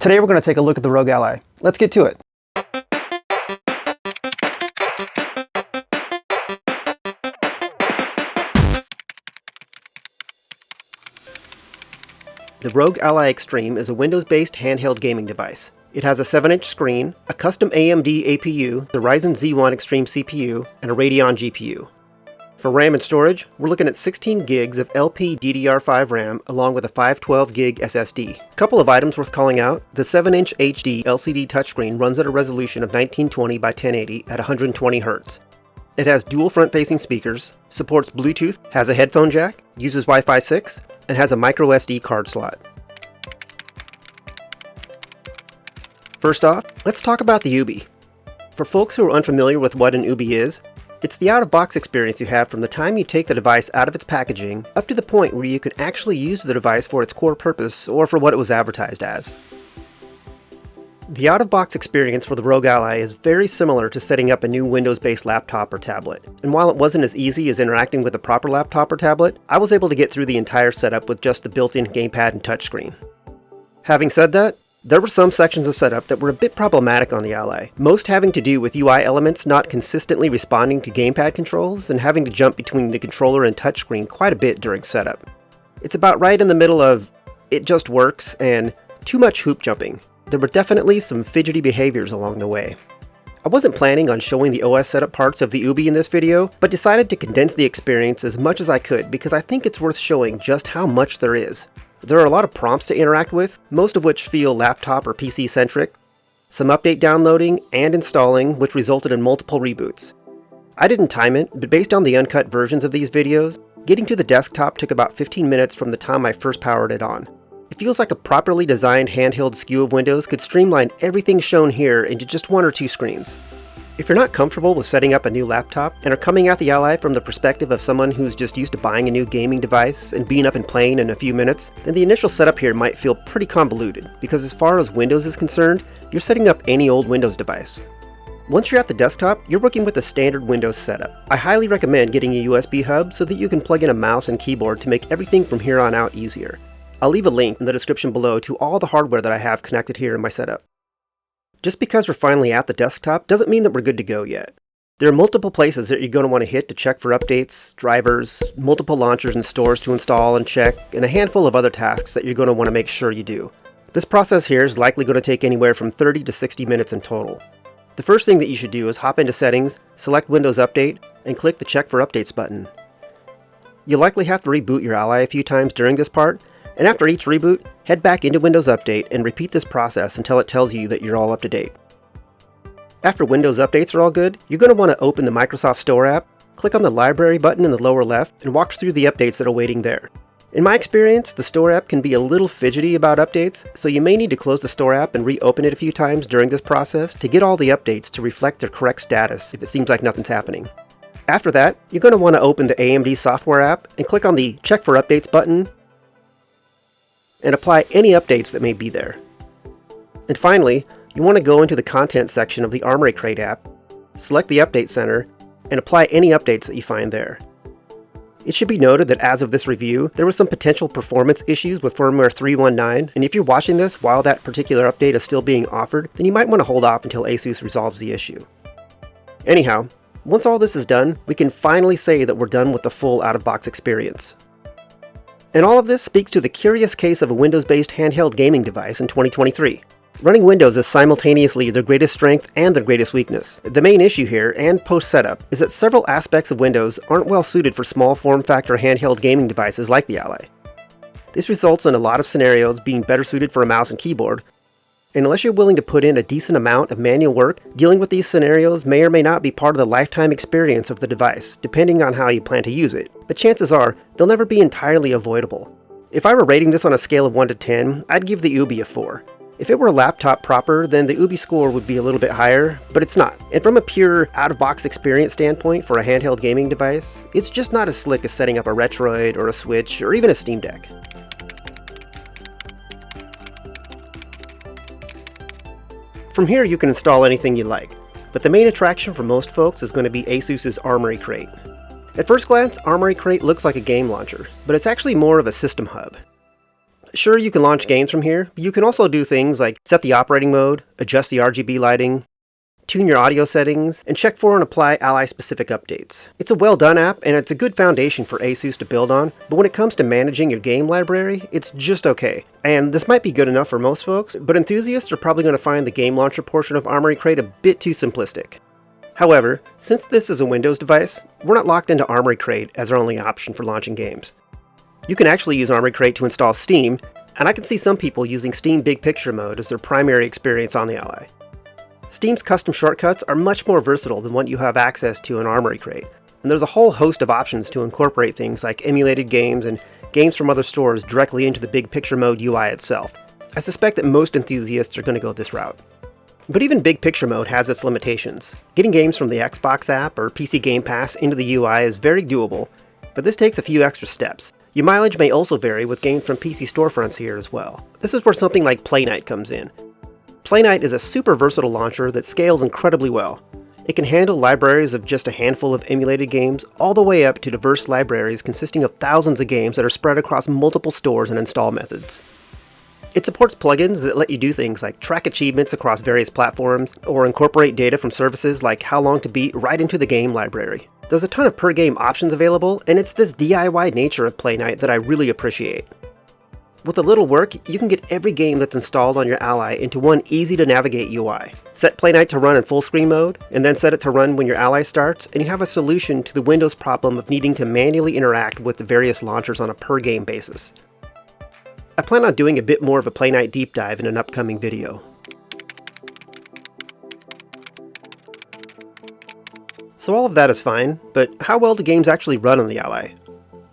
Today we're going to take a look at the ROG Ally. Let's get to it. The ROG Ally Extreme is a Windows-based handheld gaming device. It has a 7-inch screen, a custom AMD APU, the Ryzen Z1 Extreme CPU, and a Radeon GPU. For RAM and storage, we're looking at 16 gigs of LPDDR5 RAM along with a 512 gig SSD. A couple of items worth calling out: the 7-inch HD LCD touchscreen runs at a resolution of 1920 by 1080 at 120 Hz. It has dual front-facing speakers, supports Bluetooth, has a headphone jack, uses Wi-Fi 6, and has a microSD card slot. First off, let's talk about the OOBE. For folks who are unfamiliar with what an OOBE is, it's the out-of-box experience you have from the time you take the device out of its packaging up to the point where you can actually use the device for its core purpose or for what it was advertised as. The out-of-box experience for the ROG Ally is very similar to setting up a new Windows-based laptop or tablet, and while it wasn't as easy as interacting with a proper laptop or tablet, I was able to get through the entire setup with just the built-in gamepad and touchscreen. Having said that, there were some sections of setup that were a bit problematic on the Ally, most having to do with UI elements not consistently responding to gamepad controls and having to jump between the controller and touchscreen quite a bit during setup. It's about right in the middle of "it just works" and too much hoop jumping. There were definitely some fidgety behaviors along the way. I wasn't planning on showing the OS setup parts of the OOBE in this video, but decided to condense the experience as much as I could because I think it's worth showing just how much there is. There are a lot of prompts to interact with, most of which feel laptop or PC centric, some update downloading and installing, which resulted in multiple reboots. I didn't time it, but based on the uncut versions of these videos, getting to the desktop took about 15 minutes from the time I first powered it on. It feels like a properly designed handheld SKU of Windows could streamline everything shown here into just one or two screens. If you're not comfortable with setting up a new laptop and are coming at the Ally from the perspective of someone who's just used to buying a new gaming device and being up and playing in a few minutes, then the initial setup here might feel pretty convoluted, because as far as Windows is concerned, you're setting up any old Windows device. Once you're at the desktop, you're working with a standard Windows setup. I highly recommend getting a USB hub so that you can plug in a mouse and keyboard to make everything from here on out easier. I'll leave a link in the description below to all the hardware that I have connected here in my setup. Just because we're finally at the desktop doesn't mean that we're good to go yet. There are multiple places that you're going to want to hit to check for updates, drivers, multiple launchers and stores to install and check, and a handful of other tasks that you're going to want to make sure you do. This process here is likely going to take anywhere from 30 to 60 minutes in total. The first thing that you should do is hop into Settings, select Windows Update, and click the Check for Updates button. You'll likely have to reboot your Ally a few times during this part, and after each reboot, head back into Windows Update and repeat this process until it tells you that you're all up to date. After Windows updates are all good, you're going to want to open the Microsoft Store app, click on the Library button in the lower left, and walk through the updates that are waiting there. In my experience, the Store app can be a little fidgety about updates, so you may need to close the Store app and reopen it a few times during this process to get all the updates to reflect their correct status if it seems like nothing's happening. After that, you're going to want to open the AMD software app and click on the Check for Updates button and apply any updates that may be there. And finally, you want to go into the Content section of the Armory Crate app, select the Update Center, and apply any updates that you find there. It should be noted that as of this review, there were some potential performance issues with firmware 3.19, and if you're watching this while that particular update is still being offered, then you might want to hold off until ASUS resolves the issue. Anyhow, once all this is done, we can finally say that we're done with the full out-of-box experience. And all of this speaks to the curious case of a Windows-based handheld gaming device in 2023. Running Windows is simultaneously their greatest strength and their greatest weakness. The main issue here, and post-setup, is that several aspects of Windows aren't well suited for small form-factor handheld gaming devices like the Ally. This results in a lot of scenarios being better suited for a mouse and keyboard, and unless you're willing to put in a decent amount of manual work, dealing with these scenarios may or may not be part of the lifetime experience of the device, depending on how you plan to use it. But chances are, they'll never be entirely avoidable. If I were rating this on a scale of 1 to 10, I'd give the OOBE a 4. If it were a laptop proper, then the OOBE score would be a little bit higher, but it's not. And from a pure out-of-box experience standpoint for a handheld gaming device, it's just not as slick as setting up a Retroid or a Switch or even a Steam Deck. From here you can install anything you like, but the main attraction for most folks is going to be ASUS's Armory Crate. At first glance, Armory Crate looks like a game launcher, but it's actually more of a system hub. Sure, you can launch games from here, but you can also do things like set the operating mode, adjust the RGB lighting, tune your audio settings, and check for and apply Ally-specific updates. It's a well-done app, and it's a good foundation for ASUS to build on, but when it comes to managing your game library, it's just okay. And this might be good enough for most folks, but enthusiasts are probably going to find the game launcher portion of Armory Crate a bit too simplistic. However, since this is a Windows device, we're not locked into Armory Crate as our only option for launching games. You can actually use Armory Crate to install Steam, and I can see some people using Steam Big Picture mode as their primary experience on the Ally. Steam's custom shortcuts are much more versatile than what you have access to in Armory Crate, and there's a whole host of options to incorporate things like emulated games and games from other stores directly into the Big Picture mode UI itself. I suspect that most enthusiasts are going to go this route. But even Big Picture mode has its limitations. Getting games from the Xbox app or PC Game Pass into the UI is very doable, but this takes a few extra steps. Your mileage may also vary with games from PC storefronts here as well. This is where something like Playknight comes in. Playknight is a super versatile launcher that scales incredibly well. It can handle libraries of just a handful of emulated games, all the way up to diverse libraries consisting of thousands of games that are spread across multiple stores and install methods. It supports plugins that let you do things like track achievements across various platforms, or incorporate data from services like How Long to Beat right into the game library. There's a ton of per-game options available, and it's this DIY nature of Playknight that I really appreciate. With a little work, you can get every game that's installed on your Ally into one easy-to-navigate UI. Set Playknight to run in full screen mode, and then set it to run when your Ally starts, and you have a solution to the Windows problem of needing to manually interact with the various launchers on a per-game basis. I plan on doing a bit more of a Playknight deep dive in an upcoming video. So all of that is fine, but how well do games actually run on the Ally?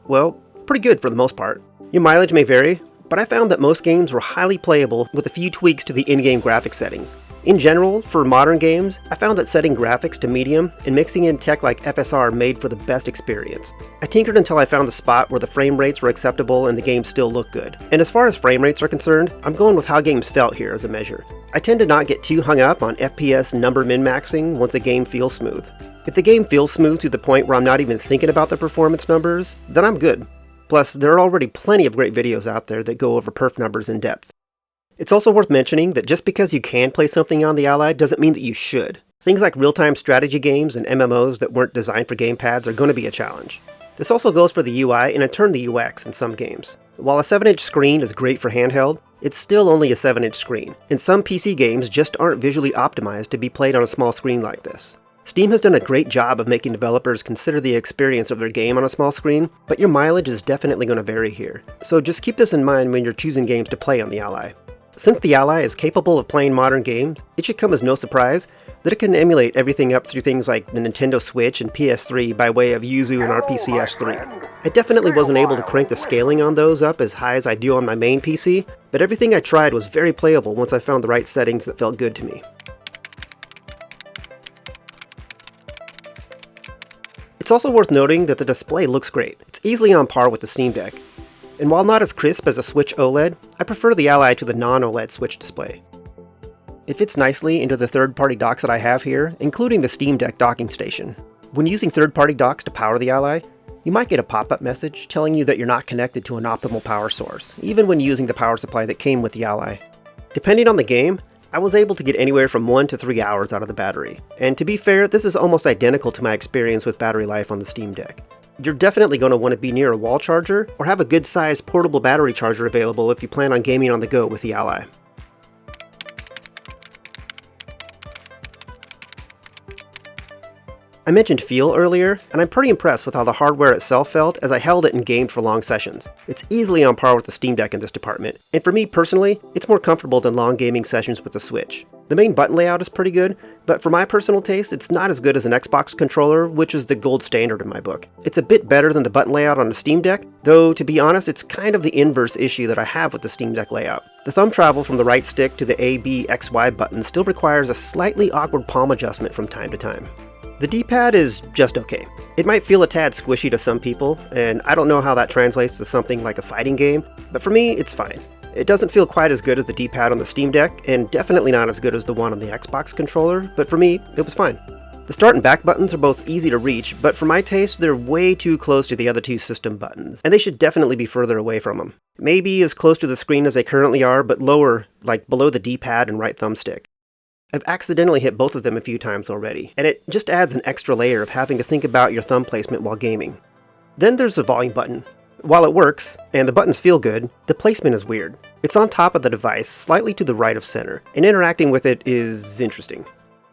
Well, pretty good for the most part. Your mileage may vary, but I found that most games were highly playable with a few tweaks to the in-game graphics settings. In general, for modern games, I found that setting graphics to medium and mixing in tech like FSR made for the best experience. I tinkered until I found the spot where the frame rates were acceptable and the game still looked good. And as far as frame rates are concerned, I'm going with how games felt here as a measure. I tend to not get too hung up on FPS number min-maxing once a game feels smooth. If the game feels smooth to the point where I'm not even thinking about the performance numbers, then I'm good. Plus, there are already plenty of great videos out there that go over perf numbers in depth. It's also worth mentioning that just because you can play something on the Ally doesn't mean that you should. Things like real-time strategy games and MMOs that weren't designed for gamepads are going to be a challenge. This also goes for the UI and in turn the UX in some games. While a 7-inch screen is great for handheld, it's still only a 7-inch screen, and some PC games just aren't visually optimized to be played on a small screen like this. Steam has done a great job of making developers consider the experience of their game on a small screen, but your mileage is definitely going to vary here. So just keep this in mind when you're choosing games to play on the Ally. Since the Ally is capable of playing modern games, it should come as no surprise that it can emulate everything up through things like the Nintendo Switch and PS3 by way of Yuzu and RPCS3. I definitely wasn't able to crank the scaling on those up as high as I do on my main PC, but everything I tried was very playable once I found the right settings that felt good to me. It's also worth noting that the display looks great. It's easily on par with the Steam Deck. And while not as crisp as a Switch OLED, I prefer the Ally to the non-OLED Switch display. It fits nicely into the third-party docks that I have here, including the Steam Deck docking station. When using third-party docks to power the Ally, you might get a pop-up message telling you that you're not connected to an optimal power source, even when using the power supply that came with the Ally. Depending on the game, I was able to get anywhere from 1 to 3 hours out of the battery. And to be fair, this is almost identical to my experience with battery life on the Steam Deck. You're definitely going to want to be near a wall charger, or have a good-sized portable battery charger available if you plan on gaming on the go with the Ally. I mentioned feel earlier, and I'm pretty impressed with how the hardware itself felt as I held it and gamed for long sessions. It's easily on par with the Steam Deck in this department, and for me personally, it's more comfortable than long gaming sessions with the Switch. The main button layout is pretty good, but for my personal taste, it's not as good as an Xbox controller, which is the gold standard in my book. It's a bit better than the button layout on the Steam Deck, though to be honest, it's kind of the inverse issue that I have with the Steam Deck layout. The thumb travel from the right stick to the A, B, X, Y button still requires a slightly awkward palm adjustment from time to time. The D-pad is just okay. It might feel a tad squishy to some people, and I don't know how that translates to something like a fighting game, but for me, it's fine. It doesn't feel quite as good as the D-pad on the Steam Deck, and definitely not as good as the one on the Xbox controller, but for me, it was fine. The start and back buttons are both easy to reach, but for my taste, they're way too close to the other two system buttons, and they should definitely be further away from them. Maybe as close to the screen as they currently are, but lower, like below the D-pad and right thumbstick. I've accidentally hit both of them a few times already, and it just adds an extra layer of having to think about your thumb placement while gaming. Then there's the volume button. While it works, and the buttons feel good, the placement is weird. It's on top of the device, slightly to the right of center, and interacting with it is interesting.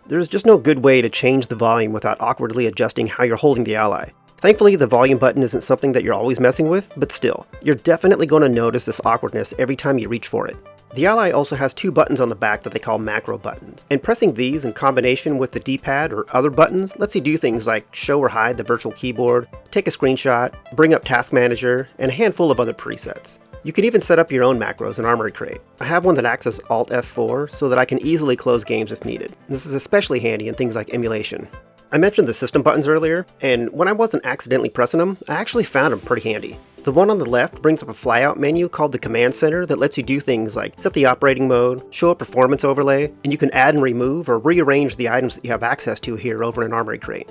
There's just no good way to change the volume without awkwardly adjusting how you're holding the Ally. Thankfully, the volume button isn't something that you're always messing with, but still, you're definitely going to notice this awkwardness every time you reach for it. The Ally also has two buttons on the back that they call macro buttons, and pressing these in combination with the D-pad or other buttons lets you do things like show or hide the virtual keyboard, take a screenshot, bring up Task Manager, and a handful of other presets. You can even set up your own macros in Armory Crate. I have one that acts as Alt F4 so that I can easily close games if needed. This is especially handy in things like emulation. I mentioned the system buttons earlier, and when I wasn't accidentally pressing them, I actually found them pretty handy. The one on the left brings up a flyout menu called the Command Center that lets you do things like set the operating mode, show a performance overlay, and you can add and remove or rearrange the items that you have access to here over in Armory Crate.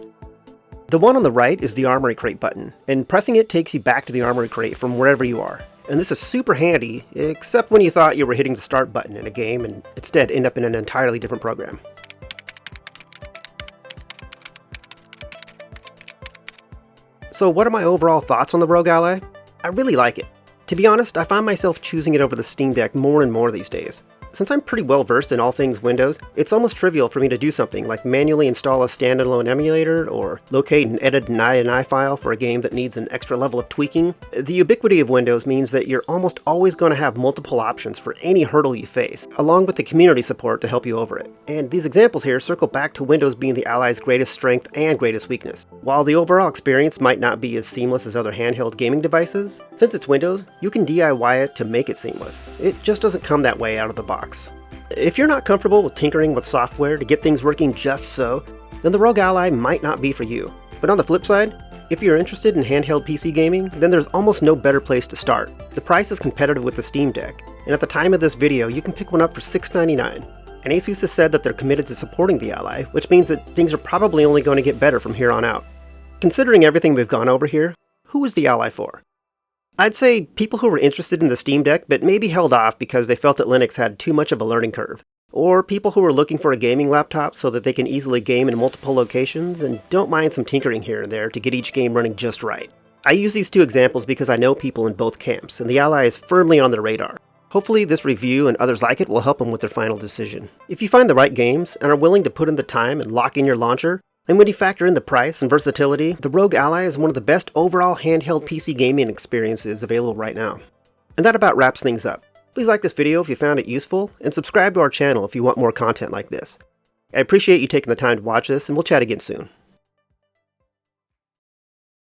The one on the right is the Armory Crate button, and pressing it takes you back to the Armory Crate from wherever you are. And this is super handy, except when you thought you were hitting the start button in a game and instead end up in an entirely different program. So what are my overall thoughts on the ROG Ally? I really like it. To be honest, I find myself choosing it over the Steam Deck more and more these days. Since I'm pretty well versed in all things Windows, it's almost trivial for me to do something like manually install a standalone emulator or locate and edit an INI file for a game that needs an extra level of tweaking. The ubiquity of Windows means that you're almost always going to have multiple options for any hurdle you face, along with the community support to help you over it. And these examples here circle back to Windows being the Ally's greatest strength and greatest weakness. While the overall experience might not be as seamless as other handheld gaming devices, since it's Windows, you can DIY it to make it seamless. It just doesn't come that way out of the box. If you're not comfortable with tinkering with software to get things working just so, then the ROG Ally might not be for you. But on the flip side, if you're interested in handheld PC gaming, then there's almost no better place to start. The price is competitive with the Steam Deck, and at the time of this video, you can pick one up for $6.99. And ASUS has said that they're committed to supporting the Ally, which means that things are probably only going to get better from here on out. Considering everything we've gone over here, who is the Ally for? I'd say people who were interested in the Steam Deck but maybe held off because they felt that Linux had too much of a learning curve. Or people who are looking for a gaming laptop so that they can easily game in multiple locations and don't mind some tinkering here and there to get each game running just right. I use these two examples because I know people in both camps, and the Ally is firmly on their radar. Hopefully this review and others like it will help them with their final decision. If you find the right games and are willing to put in the time and lock in your launcher, and when you factor in the price and versatility, the ROG Ally is one of the best overall handheld PC gaming experiences available right now. And that about wraps things up. Please like this video if you found it useful, and subscribe to our channel if you want more content like this. I appreciate you taking the time to watch this, and we'll chat again soon.